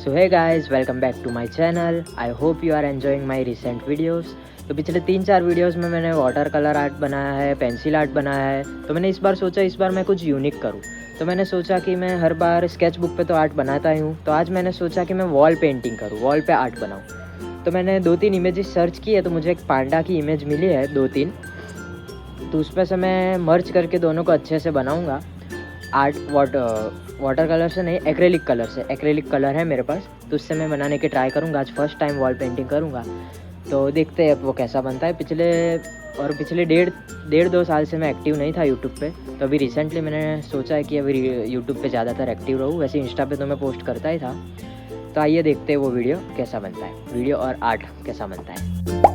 So hey guys, welcome back to my channel. I hope you are enjoying my recent videos. तो पिछले 3-4 वीडियोस में मैंने water colour art बनाया है, pencil art बनाया है। तो मैंने इस बार सोचा इस बार मैं कुछ यूनिक करूँ। तो मैंने सोचा कि मैं हर बार स्केच बुक पे तो आर्ट बनाता ही हूँ, तो आज मैंने सोचा कि मैं वॉल पेंटिंग करूँ, वॉल पे आर्ट बनाऊँ। तो मैंने 2-3 इमेजेस सर्च की है, तो मुझे एक पांडा की इमेज मिली है 2-3। तो उसमें से मैं मर्ज करके दोनों को अच्छे से बनाऊँगा। आर्ट वाटर कलर से नहीं, एक्रेलिक कलर से। एक्रेलिक कलर है मेरे पास, तो उससे मैं बनाने की ट्राई करूँगा। आज फर्स्ट टाइम वॉल पेंटिंग करूँगा, तो देखते हैं अब वो कैसा बनता है। पिछले डेढ़ 2 साल से मैं एक्टिव नहीं था यूट्यूब पे, तो अभी रिसेंटली मैंने सोचा है कि अभी यूट्यूब पे ज़्यादातर एक्टिव रहूँ। वैसे इंस्टा पे तो मैं पोस्ट करता ही था। तो आइए देखते हैं वो वीडियो कैसा बनता है, वीडियो और आर्ट कैसा बनता है।